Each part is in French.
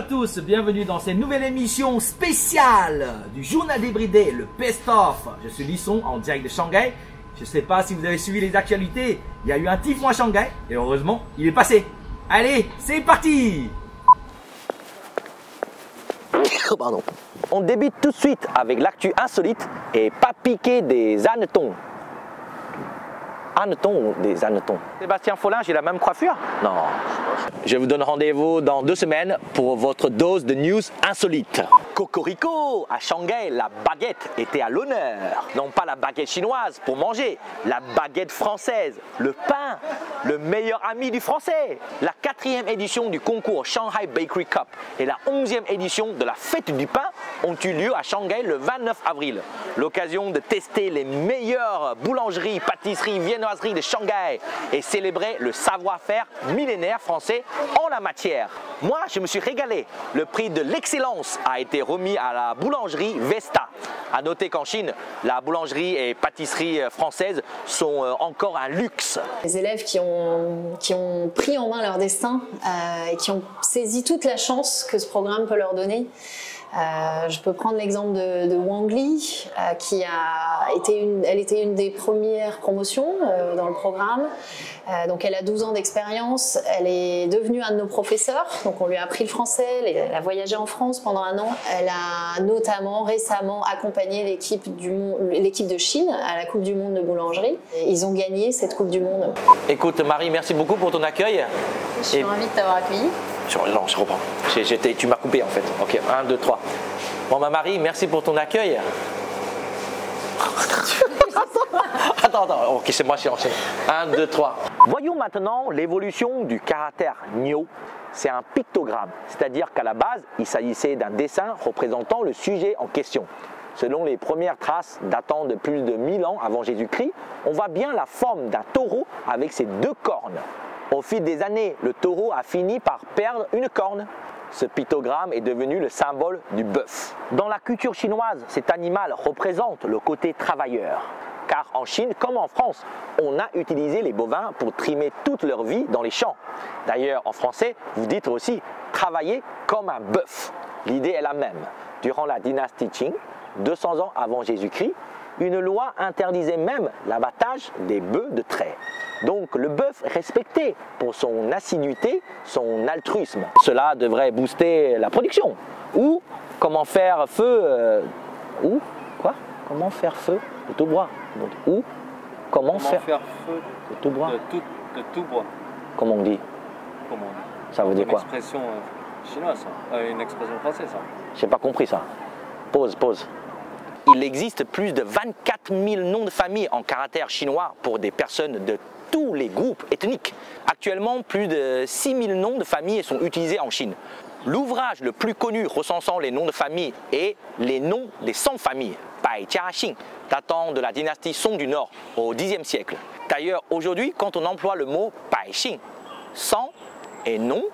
tous, bienvenue dans cette nouvelle émission spéciale du journal débridé, le best-of. Je suis Lisson en direct de Shanghai. Je ne sais pas si vous avez suivi les actualités, il y a eu un typhon à Shanghai et heureusement, il est passé. Allez, c'est parti! Pardon. On débute tout de suite avec l'actu insolite et pas piquer des hannetons. Hannetons ou des hannetons? Sébastien Follin, j'ai la même coiffure? Non. Je vous donne rendez-vous dans 2 semaines pour votre dose de news insolites. Cocorico, à Shanghai, la baguette était à l'honneur. Non pas la baguette chinoise pour manger, la baguette française, le pain, le meilleur ami du français. La 4e édition du concours Shanghai Bakery Cup et la 11e édition de la fête du pain ont eu lieu à Shanghai le 29 avril. L'occasion de tester les meilleures boulangeries, pâtisseries, viennoiseries de Shanghai et célébrer le savoir-faire millénaire français en la matière. Moi, je me suis régalé. Le prix de l'excellence a été remis à la boulangerie Vesta. A noter qu'en Chine, la boulangerie et pâtisserie françaises sont encore un luxe. Les élèves qui ont pris en main leur destin et qui ont saisi toute la chance que ce programme peut leur donner. Je peux prendre l'exemple de Wang Li, qui elle était une des premières promotions dans le programme. Donc elle a 12 ans d'expérience, elle est devenue un de nos professeurs, donc on lui a appris le français, elle a voyagé en France pendant 1 an. Elle a notamment récemment accompagné l'équipe de Chine à la Coupe du Monde de boulangerie. Ils ont gagné cette Coupe du Monde. Écoute Marie, merci beaucoup pour ton accueil. Je suis ravie de t'avoir accueilli. Non, je reprends. Tu m'as coupé en fait. Ok, 1, 2, 3. Bon, ma Marie, merci pour ton accueil. Attends, ok, c'est moi qui enchaîne. 1, 2, 3. Voyons maintenant l'évolution du caractère Niu. C'est un pictogramme, c'est-à-dire qu'à la base, il s'agissait d'un dessin représentant le sujet en question. Selon les premières traces datant de plus de 1000 ans avant Jésus-Christ, on voit bien la forme d'un taureau avec ses 2 cornes. Au fil des années, le taureau a fini par perdre une corne. Ce pictogramme est devenu le symbole du bœuf. Dans la culture chinoise, cet animal représente le côté travailleur. Car en Chine, comme en France, on a utilisé les bovins pour trimer toute leur vie dans les champs. D'ailleurs, en français, vous dites aussi « travailler comme un bœuf ». L'idée est la même. Durant la dynastie Qing, 200 ans avant Jésus-Christ, une loi interdisait même l'abattage des bœufs de trait. Donc le bœuf est respecté pour son assiduité, son altruisme. Cela devrait booster la production. Ou comment faire feu comment faire feu de tout bois. Ou comment faire feu de tout bois. De tout bois. Comment on dit? Comment on dit? Ça veut dire quoi? Une expression chinoise, une expression française. J'ai pas compris ça. Pause. Il existe plus de 24 000 noms de famille en caractère chinois pour des personnes de tous les groupes ethniques. Actuellement, plus de 6 000 noms de famille sont utilisés en Chine. L'ouvrage le plus connu recensant les noms de famille est Les noms des 100 familles, Bai Jia Xing, datant de la dynastie Song du Nord au Xe siècle. D'ailleurs, aujourd'hui, quand on emploie le mot Bai Xing, 100 et nom,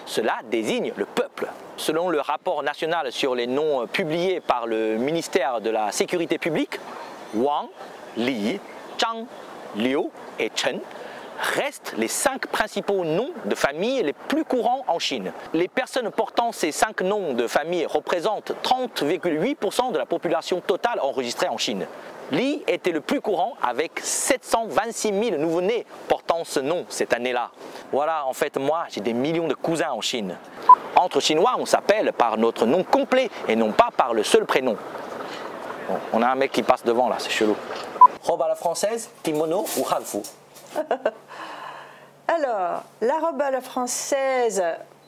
cela désigne le peuple. Selon le rapport national sur les noms publié par le ministère de la Sécurité publique, Wang, Li, Zhang, Liu et Chen restent les 5 principaux noms de famille les plus courants en Chine. Les personnes portant ces 5 noms de famille représentent 30,8% de la population totale enregistrée en Chine. Li était le plus courant avec 726 000 nouveau-nés portant ce nom cette année-là. Voilà, en fait, moi, j'ai des millions de cousins en Chine. Entre Chinois, on s'appelle par notre nom complet et non pas par le seul prénom. Bon, on a un mec qui passe devant là, c'est chelou. Robe à la française, kimono ou hanfu? Alors, la robe à la française,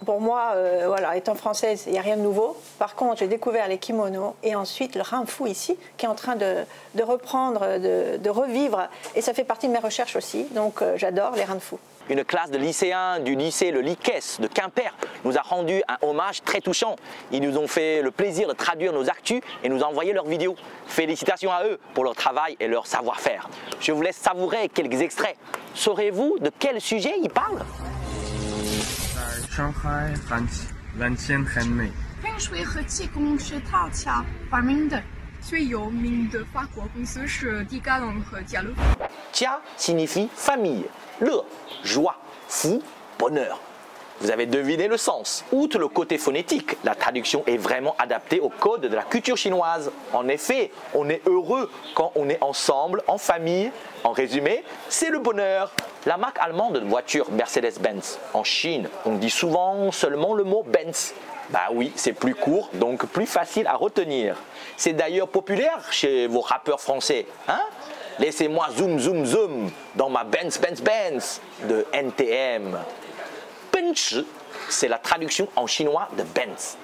pour moi, voilà, étant française, il n'y a rien de nouveau. Par contre, j'ai découvert les kimonos et ensuite le hanfu ici, qui est en train de reprendre, de revivre. Et ça fait partie de mes recherches aussi, donc j'adore les hanfu. Une classe de lycéens du lycée Le Liquès de Quimper nous a rendu un hommage très touchant. Ils nous ont fait le plaisir de traduire nos actus et nous envoyer leurs vidéos. Félicitations à eux pour leur travail et leur savoir-faire. Je vous laisse savourer quelques extraits. Saurez-vous de quel sujet ils parlent? Shanghai 蓝天很美。风水和气功是套桥发明的，最有名的法国公司是迪卡侬和家乐福。Jia signifie famille, le, joie, fou, bonheur. Vous avez deviné le sens. Outre le côté phonétique, la traduction est vraiment adaptée au code de la culture chinoise. En effet, on est heureux quand on est ensemble, en famille. En résumé, c'est le bonheur. La marque allemande de voiture Mercedes-Benz. En Chine, on dit souvent seulement le mot Benz. Bah oui, c'est plus court, donc plus facile à retenir. C'est d'ailleurs populaire chez vos rappeurs français. Hein? Laissez-moi zoom, zoom, zoom dans ma Benz, Benz, Benz de NTM. Benz, c'est la traduction en chinois de Benz.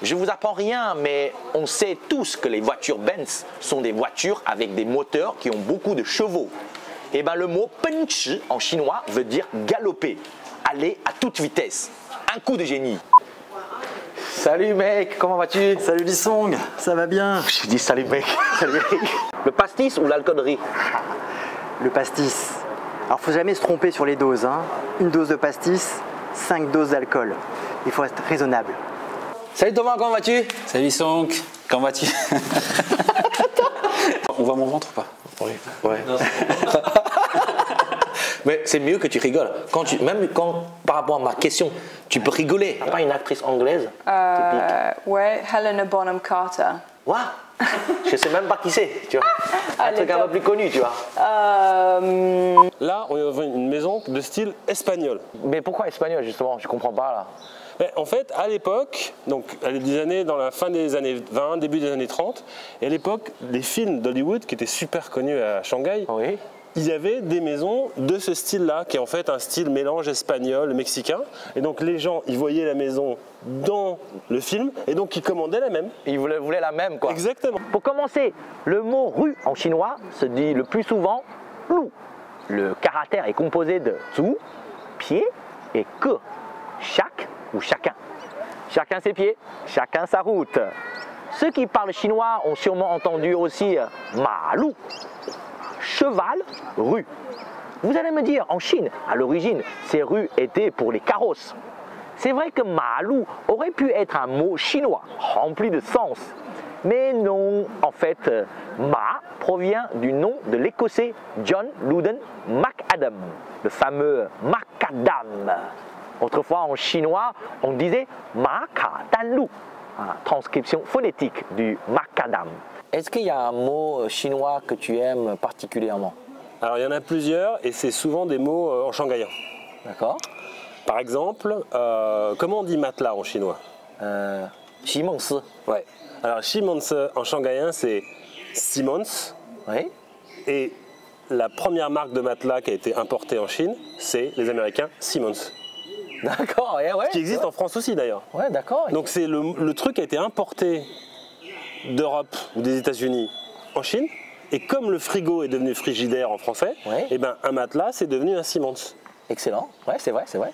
Je vous apprends rien, mais on sait tous que les voitures Benz sont des voitures avec des moteurs qui ont beaucoup de chevaux. Et bien le mot Benz en chinois veut dire galoper, aller à toute vitesse. Un coup de génie. Salut mec, comment vas-tu? Salut Lissong, ça va bien? Je dis salut mec, salut mec. Le pastis ou l'alcool de riz? Le pastis. Alors faut jamais se tromper sur les doses. Hein. Une dose de pastis, 5 doses d'alcool. Il faut être raisonnable. Salut Thomas, comment vas-tu? Salut Sonk, comment vas-tu? On voit mon ventre ou pas? Oui. Ouais. Mais c'est mieux que tu rigoles. Même quand, par rapport à ma question, tu peux rigoler. Pas une actrice anglaise typique. Ouais, Helena Bonham Carter. What? Je sais même pas qui c'est, tu vois. Un truc un peu plus connu, tu vois. Là, on est dans une maison de style espagnol. Mais pourquoi espagnol, justement? Je comprends pas, là. Mais en fait, à l'époque, donc dans la fin des années 20, début des années 30, et à l'époque, les films d'Hollywood, qui étaient super connus à Shanghai, oui. Il y avait des maisons de ce style-là, qui est en fait un style mélange espagnol, mexicain. Et donc les gens, ils voyaient la maison dans le film, et donc ils commandaient la même. Ils voulaient la même, quoi. Exactement. Pour commencer, le mot rue en chinois se dit le plus souvent lu. Le caractère est composé de zu, pied, et que, chaque ou chacun. Chacun ses pieds, chacun sa route. Ceux qui parlent chinois ont sûrement entendu aussi ma lu. Cheval, rue. Vous allez me dire, en Chine, à l'origine, ces rues étaient pour les carrosses. C'est vrai que malu aurait pu être un mot chinois, rempli de sens. Mais non, en fait, ma provient du nom de l'écossais John Loudon MacAdam, le fameux macadam. Autrefois, en chinois, on disait macadam, transcription phonétique du macadam. Est-ce qu'il y a un mot chinois que tu aimes particulièrement? Alors il y en a plusieurs et c'est souvent des mots en shanghaïen. D'accord. Par exemple, comment on dit matelas en chinois? Simons. Ouais. Alors Simons en shanghaïen c'est Simmons. Oui. Et la première marque de matelas qui a été importée en Chine, c'est les Américains Simmons. D'accord, ouais. Qui existe en France aussi d'ailleurs. Ouais, d'accord. Donc c'est le truc a été importé d'Europe ou des États-Unis en Chine, et comme le frigo est devenu frigidaire en français, ouais. Et ben un matelas c'est devenu un Simmons. Excellent, ouais, c'est vrai, c'est vrai.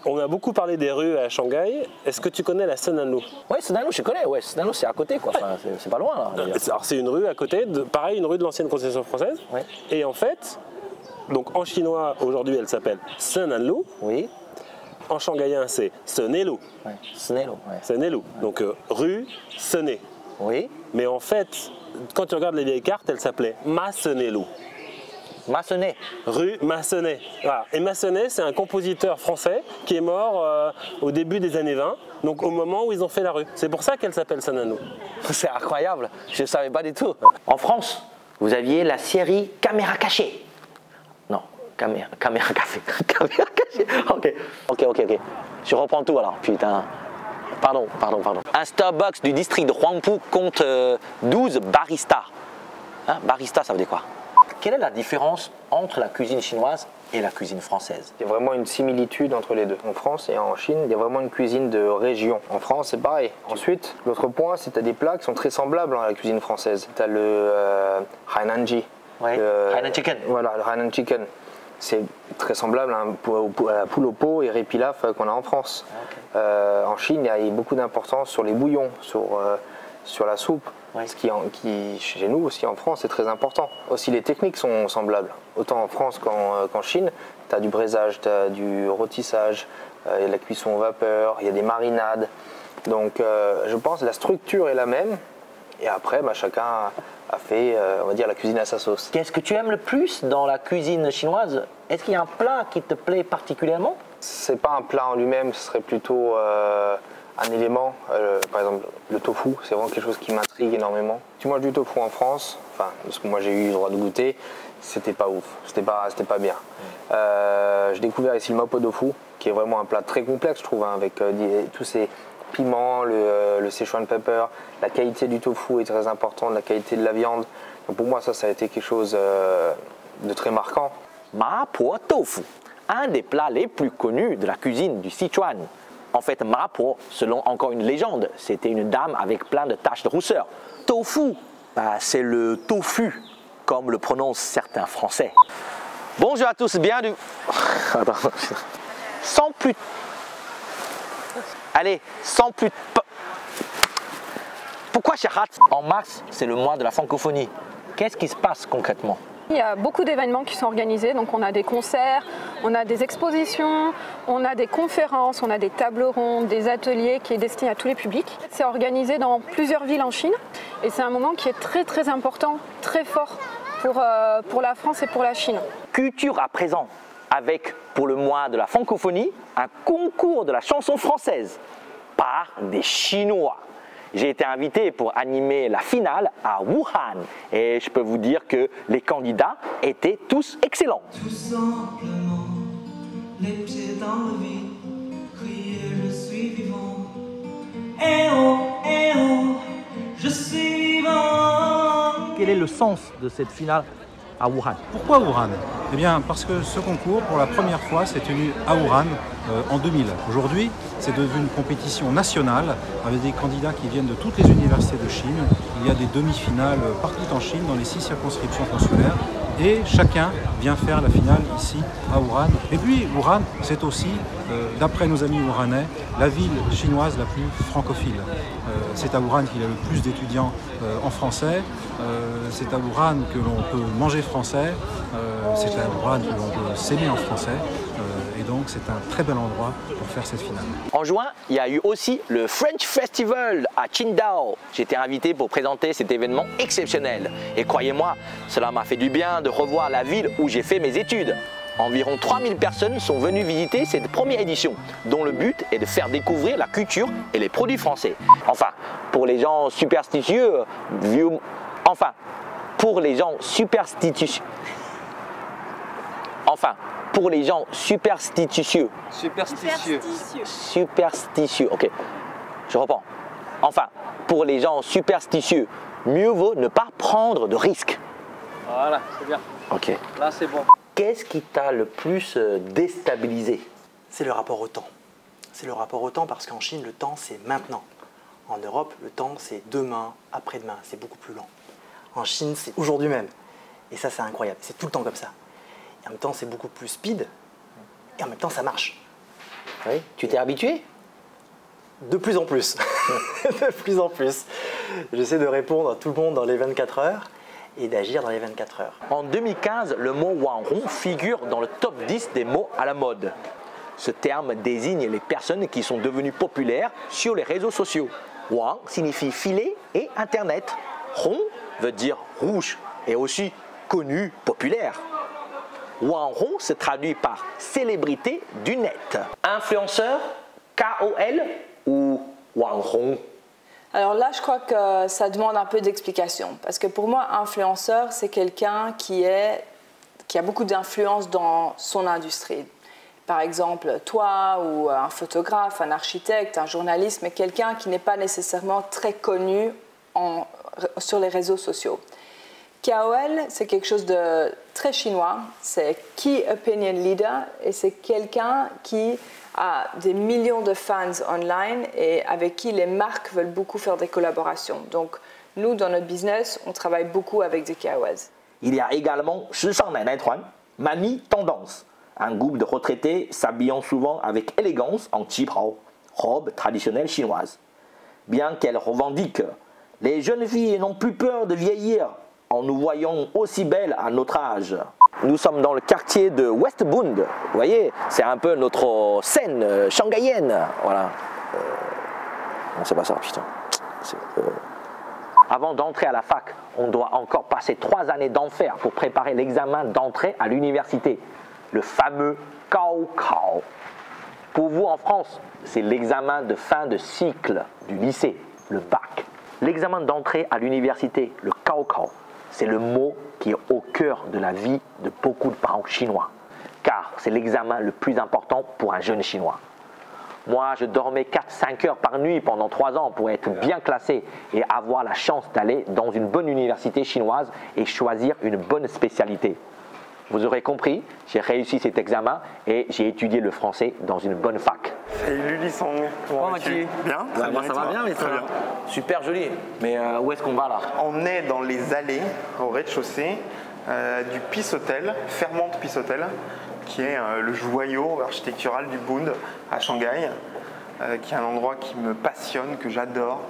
On a beaucoup parlé des rues à Shanghai. Est-ce que tu connais la Senanlu? Ouais, Senanlu, je connais. Ouais, Senanlu, c'est à côté, quoi. Enfin, c'est pas loin, là. Alors c'est une rue à côté, pareil, une rue de l'ancienne concession française. Ouais. Et en fait, donc en chinois aujourd'hui, elle s'appelle Senanlu. Oui. En shanghaïen, c'est Senelu. Ouais. Senelu. Ouais. Senelu. Donc rue Sené. Oui. Mais en fait, quand tu regardes les vieilles cartes, elle s'appelait Massenelu. Massenet. Rue Massenet. Voilà. Et Massenet, c'est un compositeur français qui est mort au début des années 20, donc au moment où ils ont fait la rue. C'est pour ça qu'elle s'appelle Senanlu. C'est incroyable, je ne savais pas du tout. En France, vous aviez la série Caméra cachée. Non, caméra café. Caméra cachée. Ok. Je reprends tout alors, putain. Pardon. Un Starbucks du district de Huangpu compte 12 baristas. Hein, barista, ça veut dire quoi? Quelle est la différence entre la cuisine chinoise et la cuisine française? Il y a vraiment une similitude entre les deux. En France et en Chine, il y a vraiment une cuisine de région. En France, c'est pareil. Ensuite, l'autre point, c'est que tu as des plats qui sont très semblables à la cuisine française. Tu as le Hainanji. Ouais, Hainan chicken. Voilà, le Hainan chicken. C'est très semblable à la poule au pot et répilaf qu'on a en France. Okay. En Chine, il y a beaucoup d'importance sur les bouillons, sur la soupe. Ouais. Ce qui, chez nous aussi en France, c'est très important. Aussi, les techniques sont semblables. Autant en France qu'en Chine, tu as du braisage, tu as du rôtissage, il y a de la cuisson vapeur, il y a des marinades. Donc, je pense que la structure est la même. Et après, chacun a fait, on va dire, la cuisine à sa sauce. Qu'est-ce que tu aimes le plus dans la cuisine chinoise? Est-ce qu'il y a un plat qui te plaît particulièrement? C'est pas un plat en lui-même, ce serait plutôt un élément. Par exemple, le tofu, c'est vraiment quelque chose qui m'intrigue énormément. Tu manges du tofu en France, enfin, parce que moi j'ai eu le droit de goûter, c'était pas ouf, c'était pas bien. J'ai découvert ici le mapo tofu, qui est vraiment un plat très complexe, je trouve, hein, avec tous ces piments, le Szechuan pepper. La qualité du tofu est très importante, la qualité de la viande. Donc pour moi, ça a été quelque chose de très marquant. Mapo tofu, un des plats les plus connus de la cuisine du Sichuan. En fait, Mapo, selon encore une légende, c'était une dame avec plein de taches de rousseur. Tofu, c'est le tofu, comme le prononcent certains Français. Bonjour à tous, bienvenue. Sans plus... Allez, sans plus... Pourquoi je rate? En mars, c'est le mois de la francophonie. Qu'est-ce qui se passe concrètement? Il y a beaucoup d'événements qui sont organisés, donc on a des concerts, on a des expositions, on a des conférences, on a des tables rondes, des ateliers qui est destiné à tous les publics. C'est organisé dans plusieurs villes en Chine et c'est un moment qui est très très important, très fort pour la France et pour la Chine. Culture à présent, avec pour le mois de la francophonie, un concours de la chanson française par des Chinois. J'ai été invité pour animer la finale à Wuhan et je peux vous dire que les candidats étaient tous excellents. Tout simplement, les pieds dans le vide, crier je suis vivant. Eh oh, je suis vivant. Quel est le sens de cette finale à Wuhan? Pourquoi Wuhan? Eh bien parce que ce concours, pour la première fois, s'est tenu à Wuhan en 2000. Aujourd'hui, c'est devenu une compétition nationale avec des candidats qui viennent de toutes les universités de Chine. Il y a des demi-finales partout en Chine, dans les 6 circonscriptions consulaires. Et chacun vient faire la finale ici à Wuhan. Et puis Wuhan, c'est aussi, d'après nos amis wuhanais, la ville chinoise la plus francophile. C'est à Wuhan qu'il y a le plus d'étudiants en français. C'est à Wuhan que l'on peut manger français. C'est à Wuhan que l'on peut s'aimer en français. Et donc c'est un très bel endroit pour faire cette finale. En juin, il y a eu aussi le French Festival à Qingdao. J'ai été invité pour présenter cet événement exceptionnel. Et croyez-moi, cela m'a fait du bien de revoir la ville où j'ai fait mes études. Environ 3000 personnes sont venues visiter cette première édition, dont le but est de faire découvrir la culture et les produits français. Enfin, pour les gens superstitieux, ok, je reprends. Enfin, pour les gens superstitieux, mieux vaut ne pas prendre de risques. Voilà, c'est bien. Ok. Là, c'est bon. Qu'est-ce qui t'a le plus déstabilisé? C'est le rapport au temps. C'est le rapport au temps parce qu'en Chine, le temps, c'est maintenant. En Europe, le temps, c'est demain, après-demain. C'est beaucoup plus lent. En Chine, c'est aujourd'hui même. Et ça, c'est incroyable. C'est tout le temps comme ça. Et en même temps, c'est beaucoup plus speed. Et en même temps, ça marche. Oui, tu t'es habitué? De plus en plus. De plus en plus. J'essaie de répondre à tout le monde dans les 24 heures et d'agir dans les 24 heures. En 2015, le mot Wanghong figure dans le top 10 des mots à la mode. Ce terme désigne les personnes qui sont devenues populaires sur les réseaux sociaux. Wang signifie filet et internet. Hong veut dire rouge et aussi connu, populaire. Wanghong se traduit par célébrité du net. Influenceur, KOL ou Wanghong? Alors là, je crois que ça demande un peu d'explication. Parce que pour moi, influenceur, c'est quelqu'un qui a beaucoup d'influence dans son industrie. Par exemple, toi ou un photographe, un architecte, un journaliste, mais quelqu'un qui n'est pas nécessairement très connu sur les réseaux sociaux. KOL, c'est quelque chose de très chinois, c'est Key Opinion Leader et c'est quelqu'un qui a des millions de fans online et avec qui les marques veulent beaucoup faire des collaborations. Donc nous, dans notre business, on travaille beaucoup avec des KOLs. Il y a également Shishang Nainai Tuan, Mamie Tendance, un groupe de retraités s'habillant souvent avec élégance en qipao, robe traditionnelle chinoise. Bien qu'elle revendique, les jeunes filles n'ont plus peur de vieillir en nous voyant aussi belles à notre âge. Nous sommes dans le quartier de West Bund, vous voyez, c'est un peu notre scène shanghaïenne. Voilà. Non, c'est pas ça, putain. Avant d'entrer à la fac, on doit encore passer 3 années d'enfer pour préparer l'examen d'entrée à l'université, le fameux Gaokao. Pour vous en France, c'est l'examen de fin de cycle du lycée, le bac. L'examen d'entrée à l'université, le Gaokao, c'est le mot qui est au cœur de la vie de beaucoup de parents chinois. Car c'est l'examen le plus important pour un jeune chinois. Moi, je dormais 4-5 heures par nuit pendant 3 ans pour être bien classé et avoir la chance d'aller dans une bonne université chinoise et choisir une bonne spécialité. Vous aurez compris, j'ai réussi cet examen et j'ai étudié le français dans une bonne fac. Salut Lisong, comment vas-tu? Bien, ça va bien, mais très bien. Super joli, mais où est-ce qu'on va là? On est dans les allées au rez-de-chaussée du Peace Hotel, Fairmont Peace Hotel, qui est le joyau architectural du Bund à Shanghai, qui est un endroit qui me passionne, que j'adore,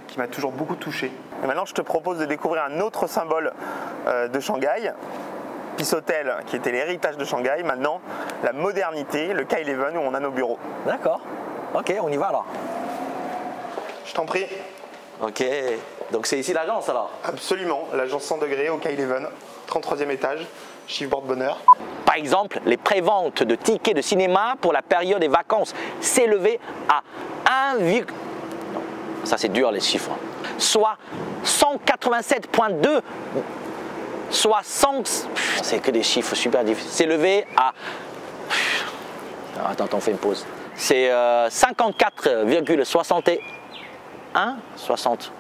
qui m'a toujours beaucoup touché. Et maintenant, je te propose de découvrir un autre symbole de Shanghai, Peace Hotel, qui était l'héritage de Shanghai, maintenant la modernité, le K11 où on a nos bureaux. D'accord, ok, on y va alors. Je t'en prie. Ok, donc c'est ici l'agence alors? Absolument, l'agence 100 degrés au K11, 33e étage. Chiffre bonheur. Par exemple, les préventes de tickets de cinéma pour la période des vacances s'élevaient à 1, non, ça c'est dur les chiffres, soit 187,2, soit 100, c'est que des chiffres super difficiles, s'élevaient à, attends, on fait une pause, c'est 54,61, 60.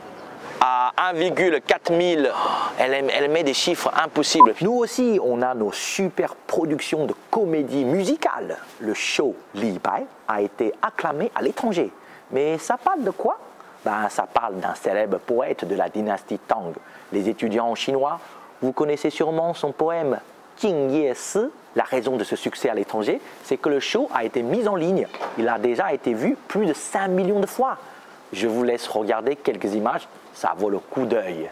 À 1,4 000, elle met des chiffres impossibles. Nous aussi, on a nos super productions de comédie musicale. Le show Li Bai a été acclamé à l'étranger. Mais ça parle de quoi? Ça parle d'un célèbre poète de la dynastie Tang. Les étudiants chinois, vous connaissez sûrement son poème Jing Ye Si. La raison de ce succès à l'étranger, c'est que le show a été mis en ligne. Il a déjà été vu plus de 5 millions de fois. Je vous laisse regarder quelques images, ça vaut le coup d'œil.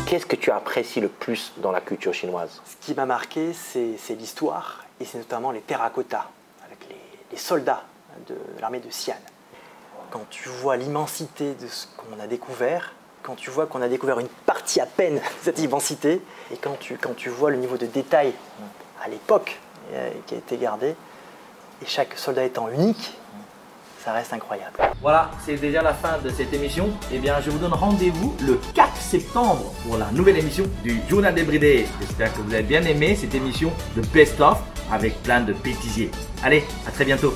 Qu'est-ce que tu apprécies le plus dans la culture chinoise? Ce qui m'a marqué, c'est l'histoire, et c'est notamment les terracotta, avec les soldats de l'armée de Xi'an. Quand tu vois l'immensité de ce qu'on a découvert, quand tu vois qu'on a découvert une partie à peine de cette immensité, et quand tu vois le niveau de détail à l'époque qui a été gardé, et chaque soldat étant unique, ça reste incroyable. Voilà, c'est déjà la fin de cette émission. Eh bien, je vous donne rendez-vous le 4 septembre pour la nouvelle émission du Journal débridé. J'espère que vous avez bien aimé cette émission de Best of avec plein de bêtisiers. Allez, à très bientôt.